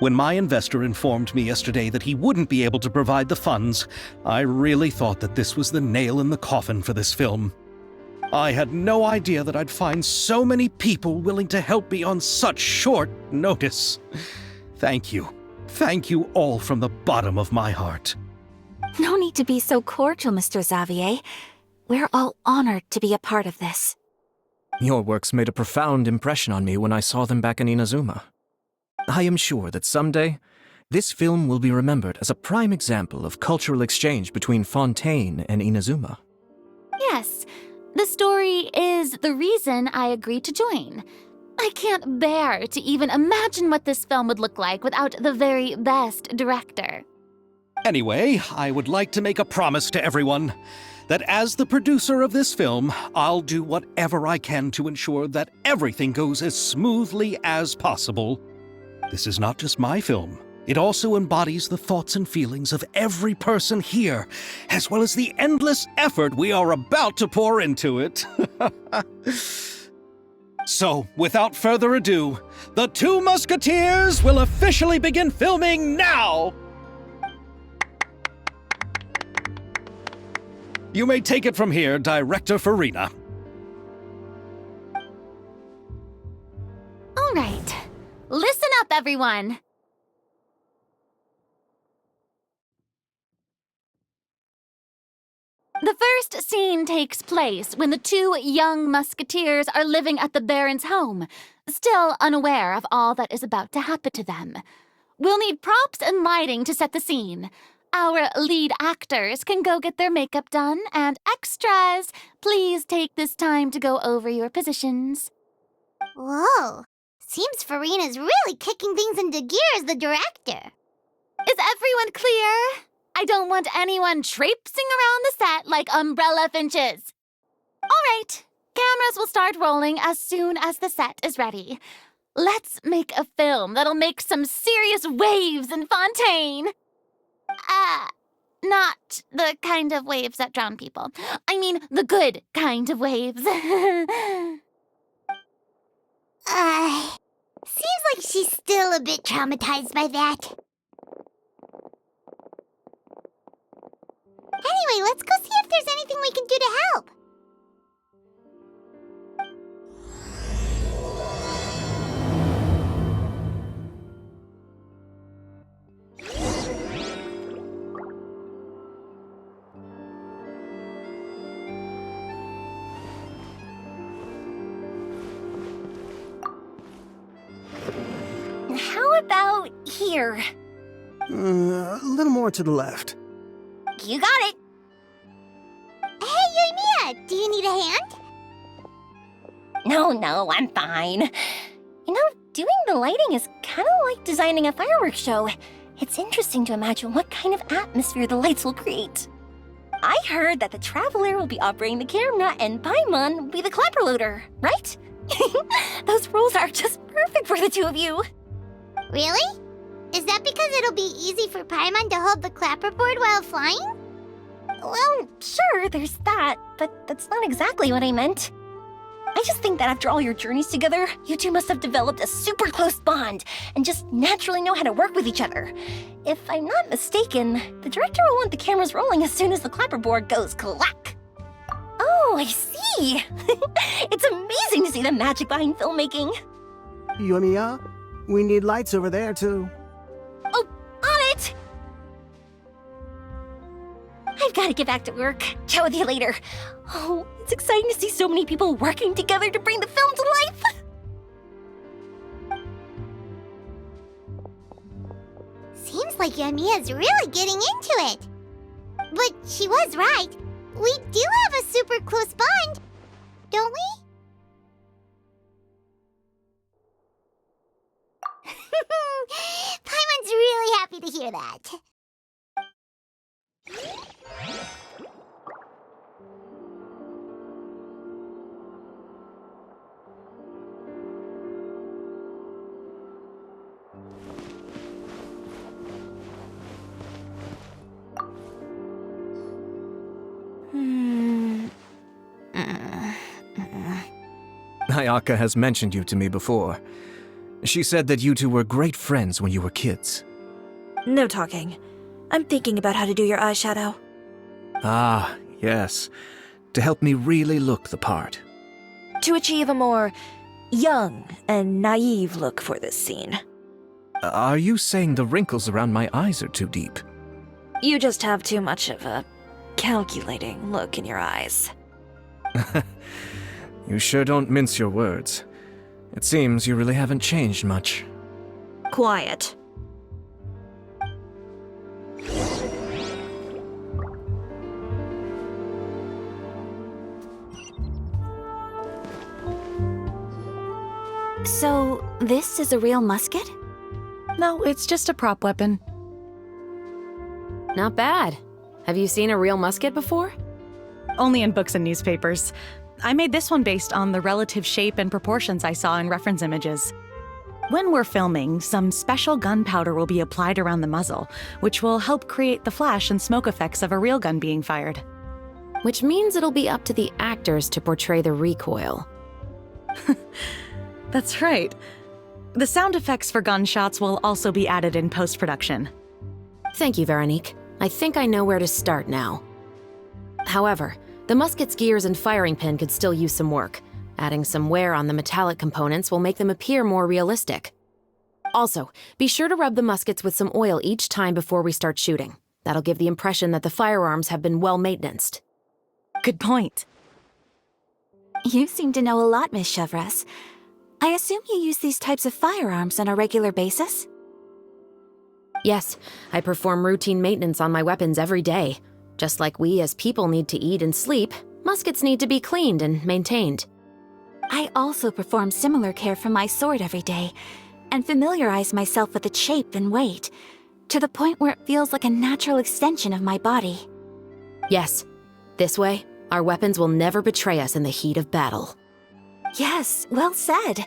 When my investor informed me yesterday that he wouldn't be able to provide the funds, I really thought that this was the nail in the coffin for this film. I had no idea that I'd find so many people willing to help me on such short notice. Thank you. Thank you all from the bottom of my heart. No need to be so cordial, Mr. Xavier. We're all honored to be a part of this. Your works made a profound impression on me when I saw them back in Inazuma. I am sure that someday, this film will be remembered as a prime example of cultural exchange between Fontaine and Inazuma. Yes, the story is the reason I agreed to join. I can't bear to even imagine what this film would look like without the very best director. Anyway, I would like to make a promise to everyone that as the producer of this film, I'll do whatever I can to ensure that everything goes as smoothly as possible. This is not just my film. It also embodies the thoughts and feelings of every person here, as well as the endless effort we are about to pour into it. So, without further ado, The Two Musketeers will officially begin filming now! You may take it from here, Director Farina. All right, listen up, everyone. The first scene takes place when the two young musketeers are living at the Baron's home, still unaware of all that is about to happen to them. We'll need props and lighting to set the scene. Our lead actors can go get their makeup done, and extras, please take this time to go over your positions. Whoa, seems Farina's really kicking things into gear as the director. Is everyone clear? I don't want anyone traipsing around the set like umbrella finches. All right, cameras will start rolling as soon as the set is ready. Let's make a film that'll make some serious waves in Fontaine. Not the kind of waves that drown people. I mean, the good kind of waves. Seems like she's still a bit traumatized by that. Anyway, let's go see if there's anything we can do to help. How about here? A little more to the left. You got it. Hey, Yoimiya, do you need a hand? No, I'm fine. You know, doing the lighting is kind of like designing a fireworks show. It's interesting to imagine what kind of atmosphere the lights will create. I heard that the Traveler will be operating the camera and Paimon will be the clapper loader, right? Those roles are just perfect for the two of you. Really? Is that because it'll be easy for Paimon to hold the clapperboard while flying? Well, sure, there's that, but that's not exactly what I meant. I just think that after all your journeys together, you two must have developed a super close bond and just naturally know how to work with each other. If I'm not mistaken, the director will want the cameras rolling as soon as the clapperboard goes clack. Oh, I see. It's amazing to see the magic behind filmmaking. Yoimiya, we need lights over there, too. Oh, on it! I've got to get back to work. Chat with you later. Oh, it's exciting to see so many people working together to bring the film to life. Seems like Yoimiya's really getting into it. But she was right. We do have a super close bond, don't we? Paimon's really happy to hear that. Ayaka has mentioned you to me before. She said that you two were great friends when you were kids. No talking. I'm thinking about how to do your eyeshadow. Ah, yes. To help me really look the part. To achieve a more young and naive look for this scene. Are you saying the wrinkles around my eyes are too deep? You just have too much of a calculating look in your eyes. You sure don't mince your words. It seems you really haven't changed much. Quiet. So, this is a real musket? No, it's just a prop weapon. Not bad. Have you seen a real musket before? Only in books and newspapers. I made this one based on the relative shape and proportions I saw in reference images. When we're filming, some special gunpowder will be applied around the muzzle, which will help create the flash and smoke effects of a real gun being fired. Which means it'll be up to the actors to portray the recoil. That's right. The sound effects for gunshots will also be added in post-production. Thank you, Veronique. I think I know where to start now. However, the musket's gears and firing pin could still use some work. Adding some wear on the metallic components will make them appear more realistic. Also, be sure to rub the muskets with some oil each time before we start shooting. That'll give the impression that the firearms have been well maintained. Good point. You seem to know a lot, Miss Chevres. I assume you use these types of firearms on a regular basis? Yes, I perform routine maintenance on my weapons every day. Just like we as people need to eat and sleep, muskets need to be cleaned and maintained. I also perform similar care for my sword every day, and familiarize myself with its shape and weight, to the point where it feels like a natural extension of my body. Yes, this way, our weapons will never betray us in the heat of battle. Yes, well said.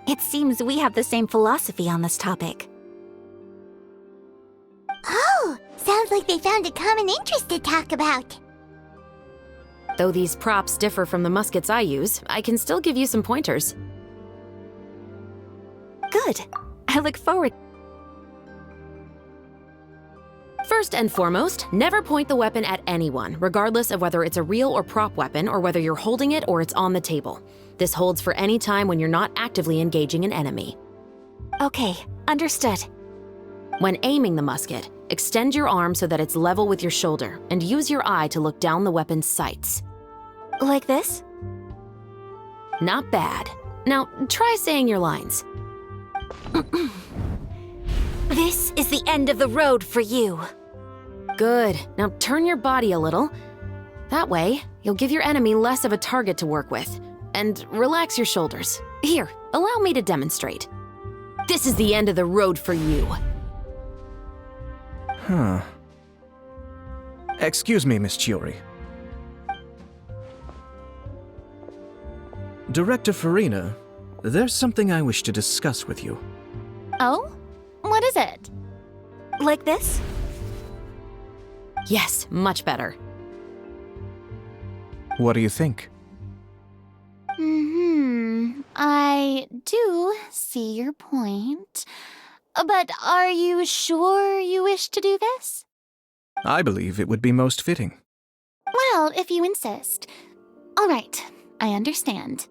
It seems we have the same philosophy on this topic. Oh, sounds like they found a common interest to talk about. Though these props differ from the muskets I use, I can still give you some pointers. Good. I look forward. First and foremost, never point the weapon at anyone, regardless of whether it's a real or prop weapon or whether you're holding it or it's on the table. This holds for any time when you're not actively engaging an enemy. Okay, understood. When aiming the musket, extend your arm so that it's level with your shoulder and use your eye to look down the weapon's sights. Like this? Not bad. Now, try saying your lines. This is the end of the road for you. Good. Now turn your body a little. That way, you'll give your enemy less of a target to work with. And relax your shoulders. Here, allow me to demonstrate. This is the end of the road for you. Huh. Excuse me, Miss Chiori. Director Farina, there's something I wish to discuss with you. Oh? What is it? Like this? Yes, much better. What do you think? I do see your point. But are you sure you wish to do this? I believe it would be most fitting. Well, if you insist. All right, I understand.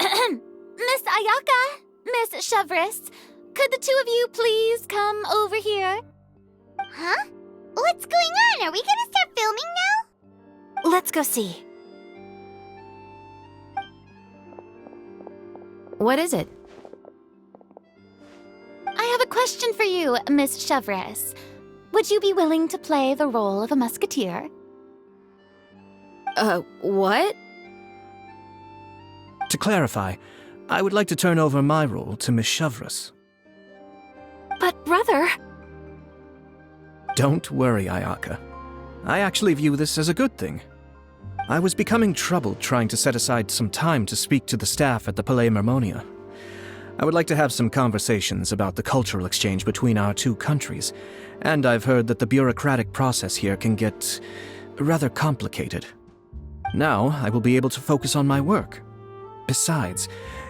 Miss Ayaka, Miss Chevres, could the two of you please come over here? Huh? What's going on? Are we gonna start filming now? Let's go see. What is it? I have a question for you, Miss Chevres. Would you be willing to play the role of a musketeer? What? To clarify, I would like to turn over my role to Miss Chevres. But brother... Don't worry, Ayaka. I actually view this as a good thing. I was becoming troubled trying to set aside some time to speak to the staff at the Palais Mermonia. I would like to have some conversations about the cultural exchange between our two countries, and I've heard that the bureaucratic process here can get rather complicated. Now, I will be able to focus on my work. Besides,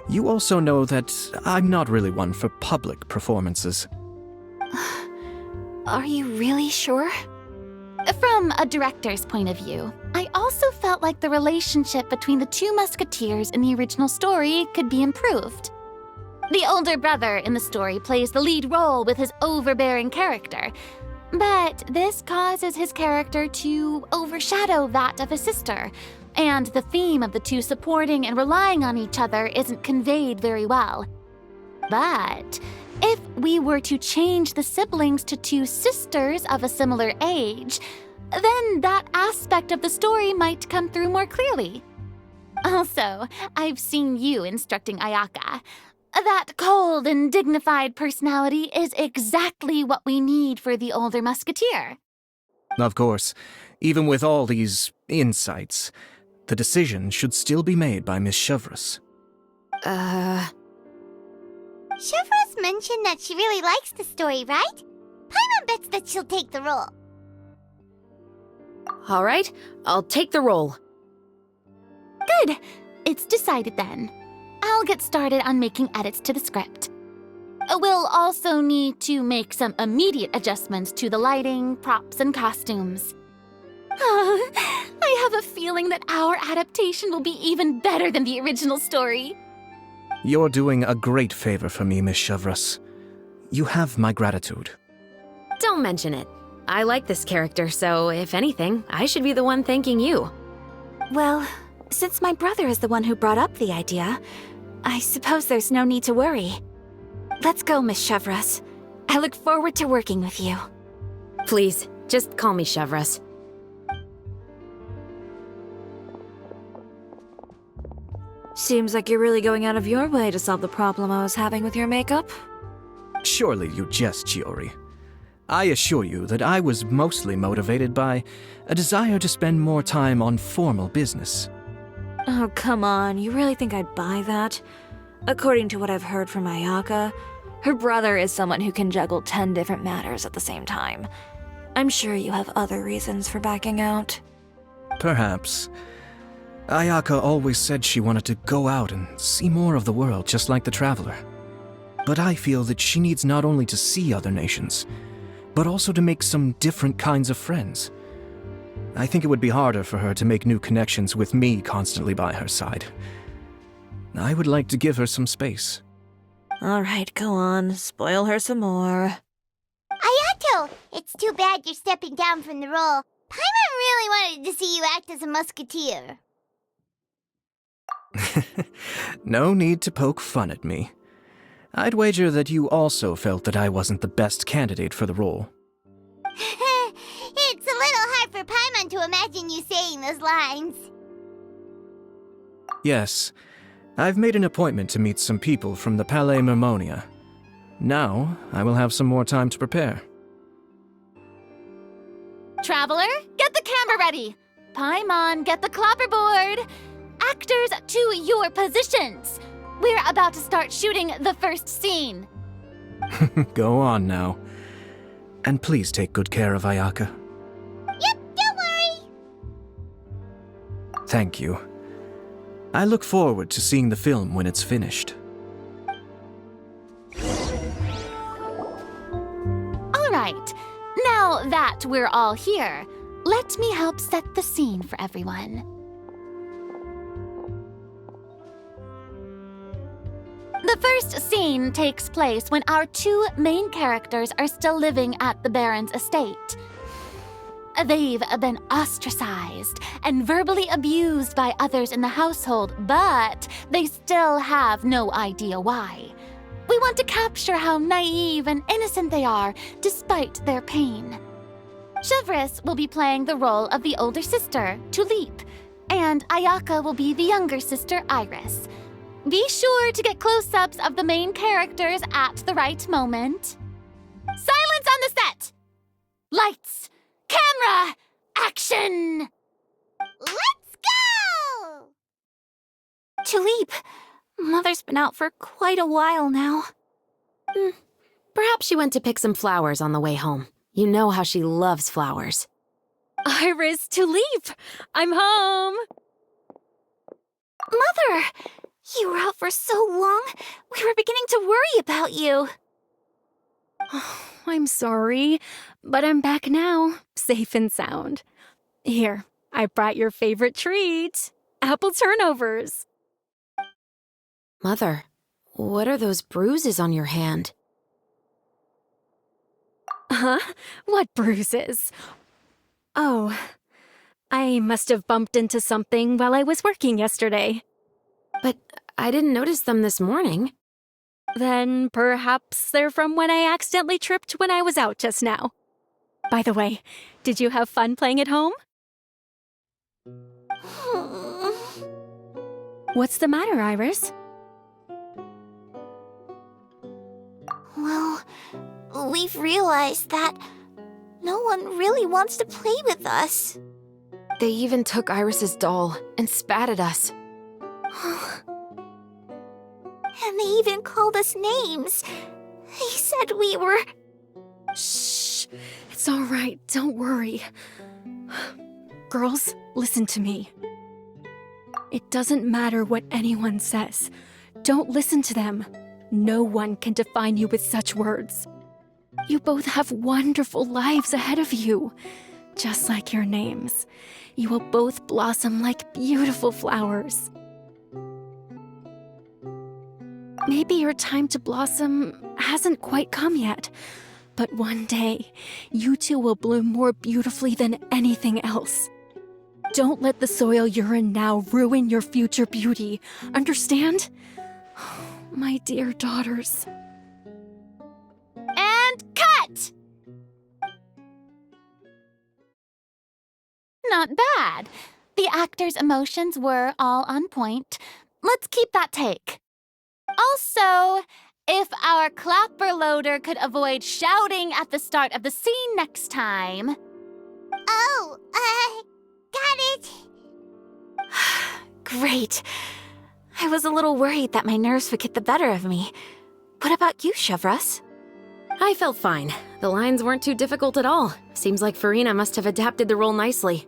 You also know that I'm not really one for public performances. Are you really sure? From a director's point of view, I also felt like the relationship between the two musketeers in the original story could be improved. The older brother in the story plays the lead role with his overbearing character, but this causes his character to overshadow that of his sister, and the theme of the two supporting and relying on each other isn't conveyed very well. But if we were to change the siblings to two sisters of a similar age, then that aspect of the story might come through more clearly. Also, I've seen you instructing Ayaka. That cold and dignified personality is exactly what we need for the older musketeer. Of course, even with all these insights, the decision should still be made by Miss Chevreuse. Chevreuse mentioned that she really likes the story, right? Paimon bets that she'll take the role. All right, I'll take the role. Good. It's decided then. I'll get started on making edits to the script. We'll also need to make some immediate adjustments to the lighting, props, and costumes. I have a feeling that our adaptation will be even better than the original story. You're doing a great favor for me, Miss Chevreuse. You have my gratitude. Don't mention it. I like this character, so if anything, I should be the one thanking you. Well, since my brother is the one who brought up the idea, I suppose there's no need to worry. Let's go, Miss Chevreuse. I look forward to working with you. Please, just call me Chevreuse. Seems like you're really going out of your way to solve the problem I was having with your makeup. Surely you jest, Chiori. I assure you that I was mostly motivated by a desire to spend more time on formal business. Oh, come on. You really think I'd buy that? According to what I've heard from Ayaka, her brother is someone who can juggle 10 different matters at the same time. I'm sure you have other reasons for backing out. Perhaps. Ayaka always said she wanted to go out and see more of the world, just like the Traveler. But I feel that she needs not only to see other nations, but also to make some different kinds of friends. I think it would be harder for her to make new connections with me constantly by her side. I would like to give her some space. All right, go on. Spoil her some more. Ayato, it's too bad you're stepping down from the role. Paimon really wanted to see you act as a musketeer. No need to poke fun at me. I'd wager that you also felt that I wasn't the best candidate for the role. It's a little hard for Paimon to imagine you saying those lines. Yes, I've made an appointment to meet some people from the Palais Mermonia. Now, I will have some more time to prepare. Traveler, get the camera ready. Paimon, get the clapperboard. Actors, to your positions. We're about to start shooting the first scene. Go on now. And please take good care of Ayaka. Yep, don't worry. Thank you. I look forward to seeing the film when it's finished. All right. Now that we're all here, let me help set the scene for everyone. The first scene takes place when our two main characters are still living at the Baron's estate. They've been ostracized and verbally abused by others in the household, but they still have no idea why. We want to capture how naive and innocent they are despite their pain. Chevreuse will be playing the role of the older sister, Tulip, and Ayaka will be the younger sister, Iris. Be sure to get close-ups of the main characters at the right moment. Silence on the set! Lights! Camera! Action! Let's go! Tulip, Mother's been out for quite a while now. Perhaps she went to pick some flowers on the way home. You know how she loves flowers. Iris, Tulip! I'm home! Mother! You were out for so long, we were beginning to worry about you. I'm sorry, but I'm back now, safe and sound. Here, I brought your favorite treat, apple turnovers. Mother, what are those bruises on your hand? Huh? What bruises? Oh, I must have bumped into something while I was working yesterday. But I didn't notice them this morning. Then perhaps they're from when I accidentally tripped when I was out just now. By the way, did you have fun playing at home? What's the matter, Iris? Well, we've realized that no one really wants to play with us. They even took Iris's doll and spat at us. And they even called us names. They said we were... Shh. It's all right. Don't worry. Girls, listen to me. It doesn't matter what anyone says. Don't listen to them. No one can define you with such words. You both have wonderful lives ahead of you. Just like your names. You will both blossom like beautiful flowers. Maybe your time to blossom hasn't quite come yet, but one day, you two will bloom more beautifully than anything else. Don't let the soil you're in now ruin your future beauty, understand? My dear daughters. And cut! Not bad. The actors' emotions were all on point. Let's keep that take. Also, if our clapper loader could avoid shouting at the start of the scene next time. Oh, got it. Great. I was a little worried that my nerves would get the better of me. What about you, Chevros? I felt fine. The lines weren't too difficult at all. Seems like Farina must have adapted the role nicely.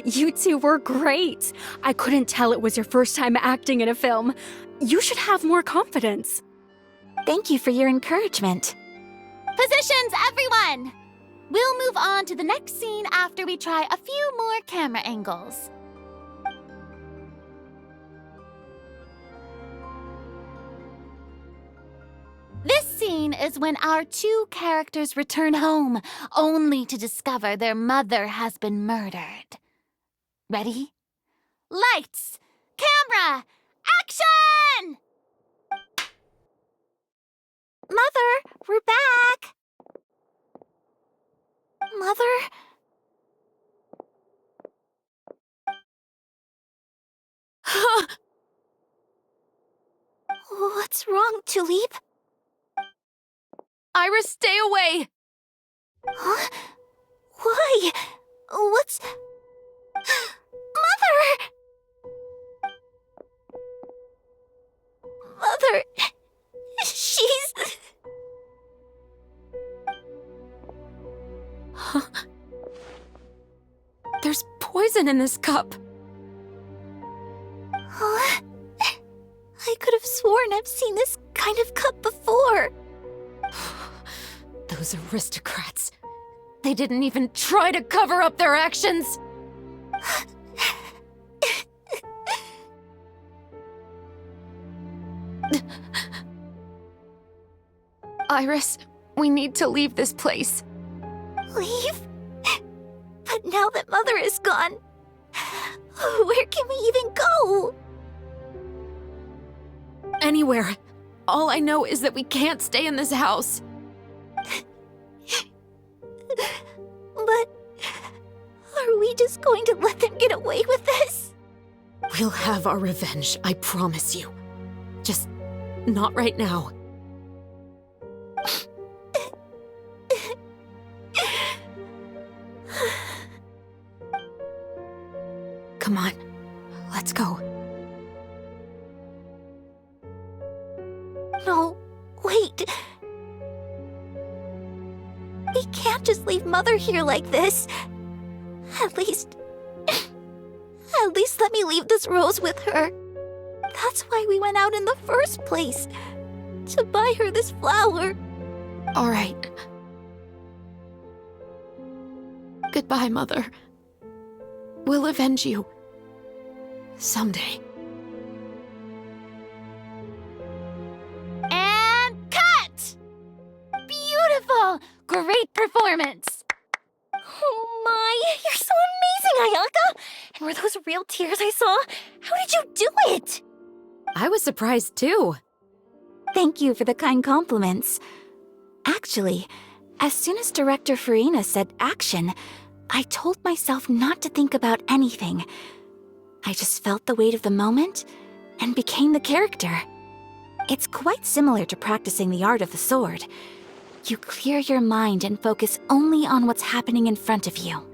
You two were great. I couldn't tell it was your first time acting in a film. You should have more confidence. Thank you for your encouragement. Positions, everyone! We'll move on to the next scene after we try a few more camera angles. This scene is when our two characters return home, only to discover their mother has been murdered. Ready? Lights! Camera! Action! Mother, we're back! Mother? What's wrong, Tulip? Iris, stay away! Huh? Why? What's... Mother! Mother... She's... There's poison in this cup. Huh? I could have sworn I've seen this kind of cup before. Those aristocrats. They didn't even try to cover up their actions. Iris, we need to leave this place. Leave? But now that Mother is gone, where can we even go? Anywhere. All I know is that we can't stay in this house. But are we just going to let them get away with this? We'll have our revenge, I promise you. Just not right now. Come on, let's go. No, wait. We can't just leave Mother here like this. At least let me leave this rose with her. That's why we went out in the first place. To buy her this flower. All right. Goodbye, Mother. We'll avenge you. Someday. And cut! Beautiful! Great performance! Oh my, you're so amazing, Ayaka! And were those real tears I saw? How did you do it? I was surprised too. Thank you for the kind compliments. Actually, as soon as Director Farina said action, I told myself not to think about anything. I just felt the weight of the moment and became the character. It's quite similar to practicing the art of the sword. You clear your mind and focus only on what's happening in front of you.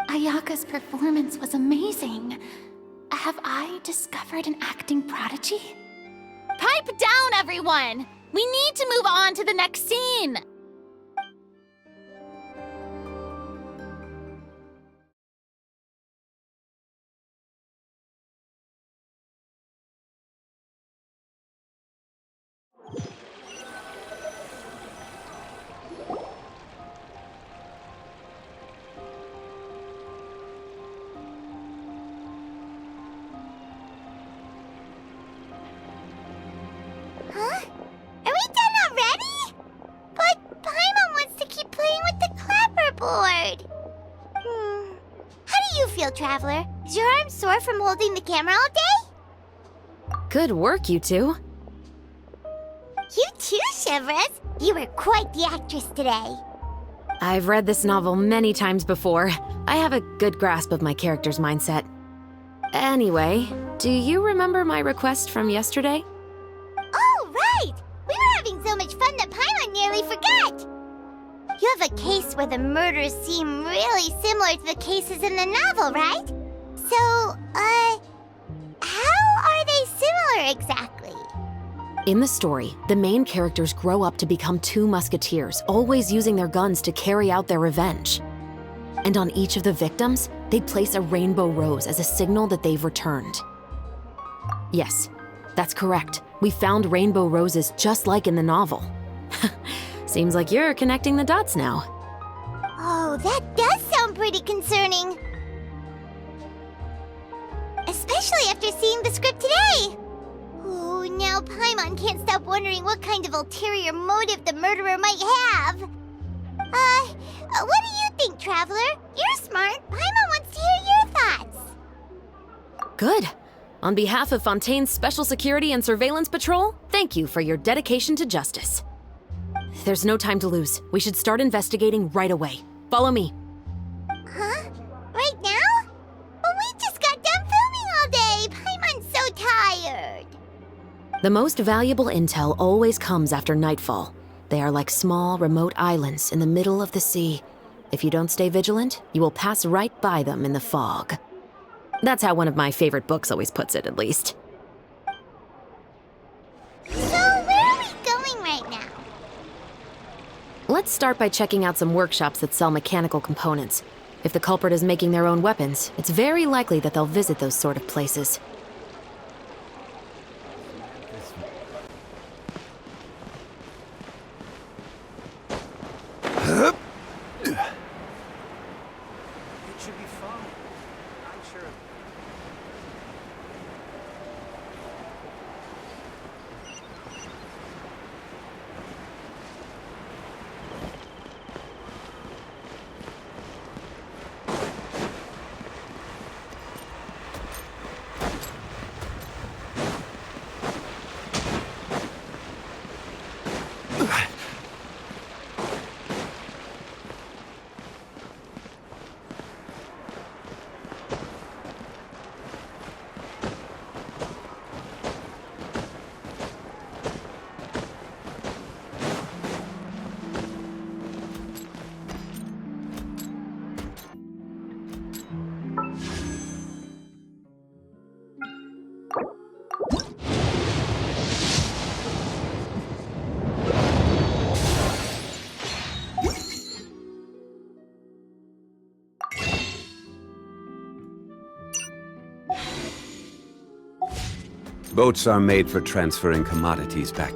Ayaka's performance was amazing. Have I discovered an acting prodigy? Pipe down, everyone! We need to move on to the next scene! Huh? Are we done already? But Paimon wants to keep playing with the clapperboard. How do you feel, Traveler? Is your arm sore from holding the camera all day? Good work, you two. You too, Shivers. You were quite the actress today. I've read this novel many times before. I have a good grasp of my character's mindset. Anyway, do you remember my request from yesterday? Oh, right! We were having so much fun that Paimon nearly forgot! You have a case where the murders seem really similar to the cases in the novel, right? So, how are they similar exactly? In the story, the main characters grow up to become two musketeers, always using their guns to carry out their revenge. And on each of the victims, they place a rainbow rose as a signal that they've returned. Yes, that's correct. We found rainbow roses just like in the novel. Seems like you're connecting the dots now. Oh, that does sound pretty concerning. Especially after seeing the script today. Oh, now Paimon can't stop wondering what kind of ulterior motive the murderer might have. What do you think, Traveler? You're smart. Paimon wants to hear your thoughts. Good. On behalf of Fontaine's Special Security and Surveillance Patrol, thank you for your dedication to justice. There's no time to lose. We should start investigating right away. Follow me. Huh? Right now? But we just got done filming all day. Paimon's so tired. The most valuable intel always comes after nightfall. They are like small, remote islands in the middle of the sea. If you don't stay vigilant, you will pass right by them in the fog. That's how one of my favorite books always puts it, at least. So, where are we going right now? Let's start by checking out some workshops that sell mechanical components. If the culprit is making their own weapons, it's very likely that they'll visit those sort of places. It should be fine. I'm sure. Boats are made for transferring commodities back